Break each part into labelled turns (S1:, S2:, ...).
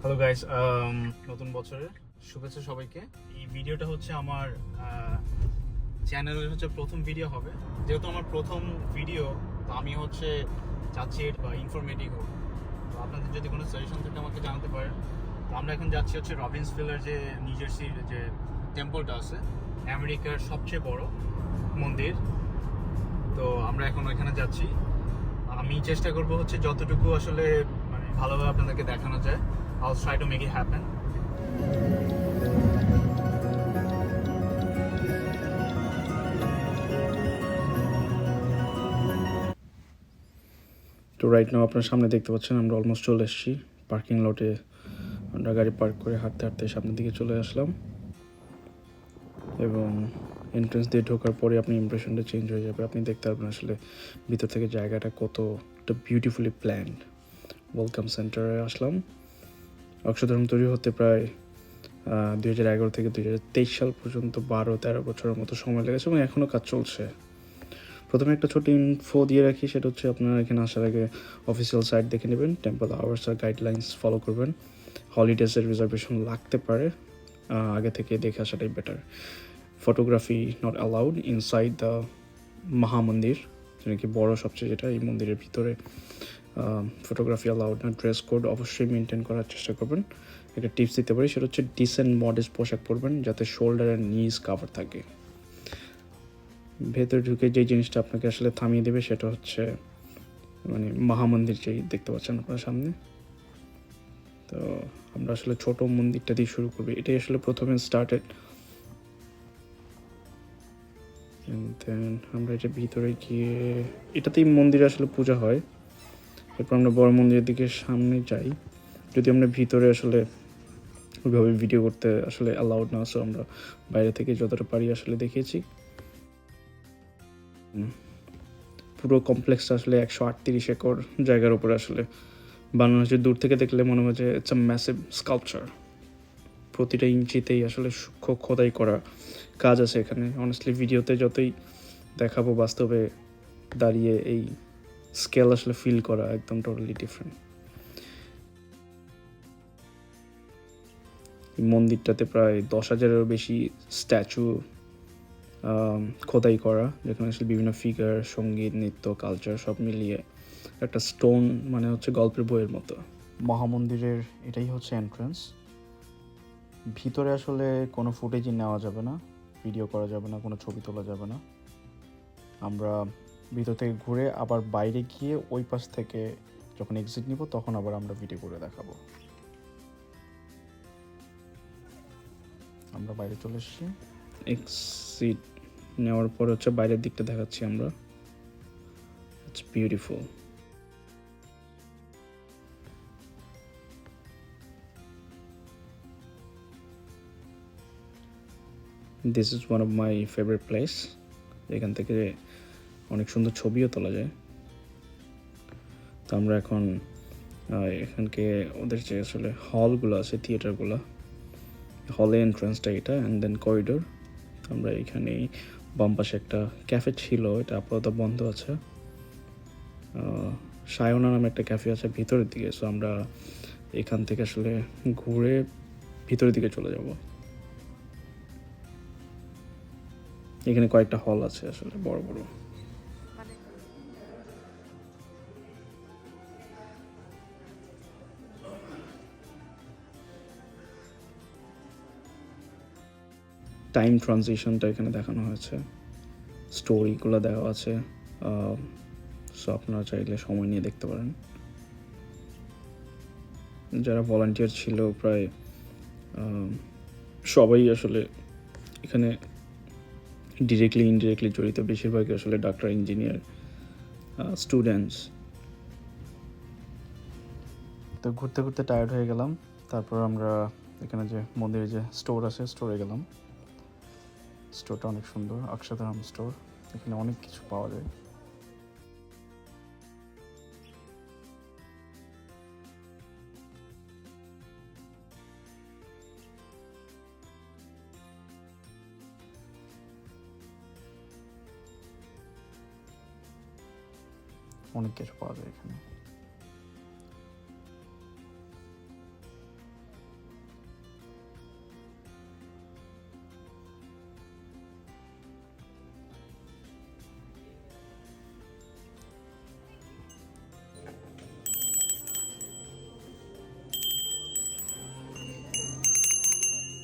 S1: Hello guys, নতুন বছরের শুভেচ্ছা সবাইকে। এই ভিডিওটা হচ্ছে আমার চ্যানেলের প্রথম ভিডিও হবে। যেহেতু আমার প্রথম ভিডিও, তো আমি চাচ্ছি বা ইনফরমেটিভ হোক। তো আপনাদের যদি কোনো সাজেশন থাকে আমাকে জানাতে পারেন। তো আমরা এখন যাচ্ছি রবিন্সভিলের যে নিউ জার্সির যে টেম্পলটা আছে, আমেরিকার সবচেয়ে বড় মন্দির। তো আমরা এখন ওইখানে যাচ্ছি। আমি চেষ্টা করব যতটুকু মানে ভালোভাবে আপনাদেরকে দেখানো যায়। I'll try to make it happen. তো রাইট নাও আপনার সামনে দেখতে পাচ্ছেন আমরা অলমোস্ট চলে এসেছি পার্কিং লটে। আমরা গাড়ি পার্ক করে হাঁটতে হাঁটতে সামনের দিকে চলে আসলাম, এবং এন্ট্রেন্স দিয়ে ঢোকার পরে আপনি ইমপ্রেশনটা চেঞ্জ হয়ে যাবে। আপনি দেখতে পারবেন আসলে ভিতর থেকে জায়গাটা কতটা বিউটিফুলি প্ল্যান্ড। ওয়েলকাম সেন্টারে আসলাম। অক্ষরধাম তৈরি হতে প্রায় 2011 থেকে 2023 সাল পর্যন্ত 12-13 বছরের মতো সময় লেগেছে, এবং এখনও কাজ চলছে। প্রথমে একটা ছোট ইনফো দিয়ে রাখি, সেটা হচ্ছে আপনারা এখানে আসার আগে অফিসিয়াল সাইট দেখে নেবেন, টেম্পল আওয়ার্স আর গাইডলাইন্স ফলো করবেন। হলিডেজের রিজার্ভেশন লাগতে পারে, আগে থেকে দেখে আসাটাই better. Photography not allowed inside the মহামন্দির, যেটা কি বড় সবচেয়ে, যেটা এই মন্দিরের ভিতরে ফটোগ্রাফি অ্যালাউড না। ড্রেস কোড অবশ্যই মেনটেন করার চেষ্টা করবেন। একটা টিপস দিতে পারি, সেটা হচ্ছে ডিসেন্ট মডেস্ট পোশাক পরবেন, যাতে শোল্ডার অ্যান্ড নিজ কাভার থাকে। ভেতরে ঢুকে যে জিনিসটা আপনাকে আসলে থামিয়ে দেবে সেটা হচ্ছে মানে মহামন্দির, যেই দেখতে পাচ্ছেন আপনার সামনে। তো আমরা আসলে ছোট মন্দিরটা দিয়ে শুরু করবো, এটাই আসলে প্রথমে স্টার্টেড। দেন আমরা এটা ভিতরে গিয়ে, এটাতেই মন্দিরে আসলে পূজা হয়। এরপর আমরা বড় মন্দিরের দিকে সামনে যাই। যদি আমরা ভিতরে আসলে ওইভাবে ভিডিও করতে আসলে অ্যালাউড না, সো আমরা বাইরে থেকে যতটা পারি আসলে দেখিয়েছি। পুরো কমপ্লেক্সটা আসলে 138 একর জায়গার উপরে আসলে বানানো হয়েছে। দূর থেকে দেখলে মনে হয় যে ইটস আ ম্যাসিভ স্কাল্পচার। প্রতিটা ইঞ্চিতেই আসলে সূক্ষ্ম খোদাই করা কাজ আছে এখানে। অনেস্টলি ভিডিওতে যতই দেখাবো, বাস্তবে দাঁড়িয়ে এই স্কেল আসলে ফিল করা একদম টোটালি ডিফারেন্ট। মন্দিরটাতে প্রায় 10,000-এরও বেশি স্ট্যাচু খোদাই করা, যেখানে আসলে বিভিন্ন ফিগার, সঙ্গীত, নৃত্য, কালচার সব মিলিয়ে একটা স্টোন, মানে গল্পের বইয়ের মতো। মহামন্দিরের এটাই হচ্ছে এন্ট্রান্স। ভিতরে আসলে কোনো ফুটেজই নেওয়া যাবে না, ভিডিও করা যাবে না, কোনো ছবি তোলা যাবে না। আমরা ভিতর থেকে ঘুরে আবার বাইরে গিয়ে ওই পাশ থেকে যখন এক্সিট নিব, তখন আবার আমরা ভিডিও করে দেখাবো। আমরা বাইরে চলে এসেছি। এক্সিট নেওয়ার পর বাইরের দিকটা দেখাচ্ছি আমরা। It's beautiful. This is one of my favourite place. এখান থেকে অনেক সুন্দর ছবিও তোলা যায়। তো আমরা এখন এখানকে ওদের যে আসলে হলগুলো আছে, থিয়েটারগুলো, হলে এন্ট্রান্সটা এটা, অ্যান্ড দেন করিডোর। আমরা এখানেই বাম পাশে একটা ক্যাফে ছিল, এটা আপাতত বন্ধ আছে। সায়না নামে একটা ক্যাফে আছে ভিতরের দিকে। সো আমরা এখান থেকে আসলে ঘুরে ভিতরের দিকে চলে যাব। এখানে কয়েকটা হল আছে আসলে বড় বড়। টাইম ট্রানজিশনটা এখানে দেখানো হয়েছে, স্টোরিগুলো দেওয়া আছে। সো আপনারা চাইলে সময় নিয়ে দেখতে পারেন। যারা ভলান্টিয়ার ছিল প্রায় সবাই আসলে এখানে ডিরেক্টলি ইনডিরেক্টলি জড়িত। বেশিরভাগই আসলে ডাক্তার, ইঞ্জিনিয়ার, স্টুডেন্টস। তো ঘুরতে ঘুরতে টায়ার্ড হয়ে গেলাম। তারপর আমরা এখানে যে মন্দিরে যে স্টোর আছে, স্টোরে গেলাম। স্টোরটা অনেক সুন্দর, অক্ষরধাম স্টোর। এখানে অনেক কিছু পাওয়া যায়। অনেক কিছু পাওয়া যায় এখানে।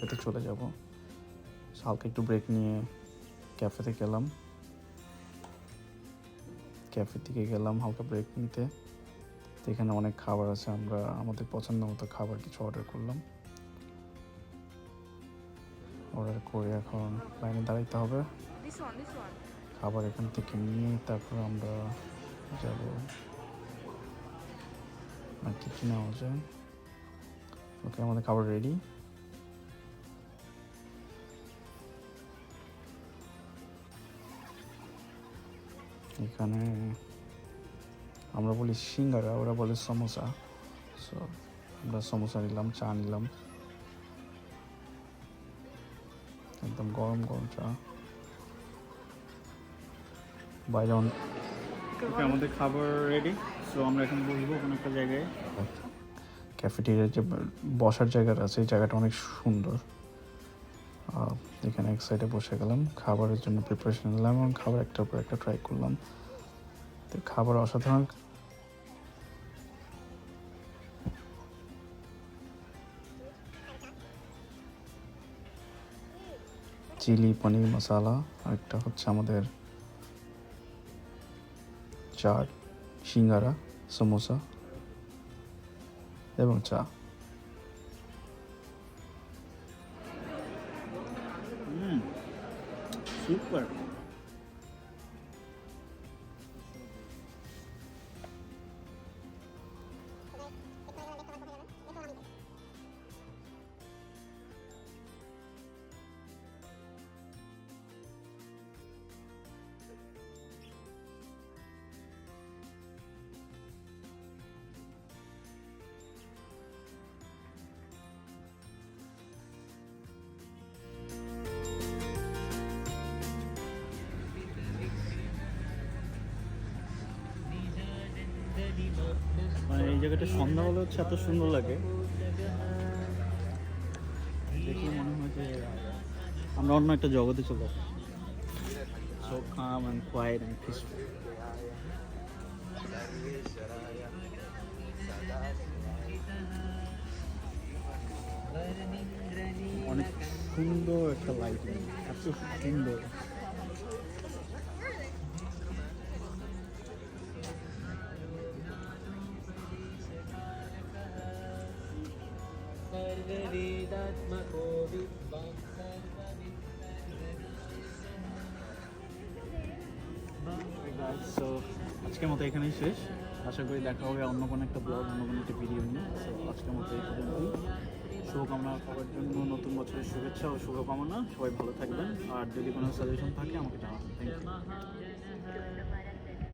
S1: ক্যাফেতে চলে যাব। হালকা একটু ব্রেক নিয়ে ক্যাফেতে গেলাম, ক্যাফের দিকে গেলাম হালকা ব্রেক নিতে। তো এখানে অনেক খাবার আছে, আমরা আমাদের পছন্দ মতো খাবার কিছু অর্ডার করলাম। অর্ডার করে এখন লাইনে দাঁড়াইতে হবে। খাবার এখান থেকে নিয়ে তারপর আমরা যাব আর কি কি নেওয়া যায়। ওকে, আমাদের খাবার রেডি। এখানে আমরা বলি সিঙ্গারা, ওরা বলে সমোসা। সো আমরা সমোসা নিলাম, চা নিলাম, একদম গরম গরম চা। বাইরে আমাদের খাবার রেডি। সো আমরা এখন বসবো কোনো একটা জায়গায়। ক্যাফেটেরিয়ার যে বসার জায়গাটা আছে, এই জায়গাটা অনেক সুন্দর। এখানে এক সাইডে বসে গেলাম, খাবারের জন্য প্রিপারেশন নিলাম এবং খাবার একটার পর একটা ট্রাই করলাম। তো খাবার অসাধারণ। চিলি পনির মশালা, আরেকটা হচ্ছে আমাদের চাট, সিঙ্গারা, সমোসা এবং চা। সুপার। মানে এই জায়গাটা সন্ধ্যাবেলা হচ্ছে এত সুন্দর লাগে, দেখে মনে হয় যে আমরা অন্য একটা জগতে চলে আসি। So calm and quiet and peaceful. অনেক সুন্দর একটা লাইটিং, এত সুন্দর। সো আজকের মতো এখানেই শেষ। আশা করি দেখা হবে অন্য কোনো একটা ব্লগ, অন্য কোনো একটা ভিডিও নিয়ে। সো আজকের মতো এই পর্যন্তই। শুভকামনা পাওয়ার জন্য নতুন বছরের শুভেচ্ছা ও শুভকামনা। সবাই ভালো থাকবেন, আর যদি কোনো সাজেশন থাকে আমাকে জানাবেন। Thank you.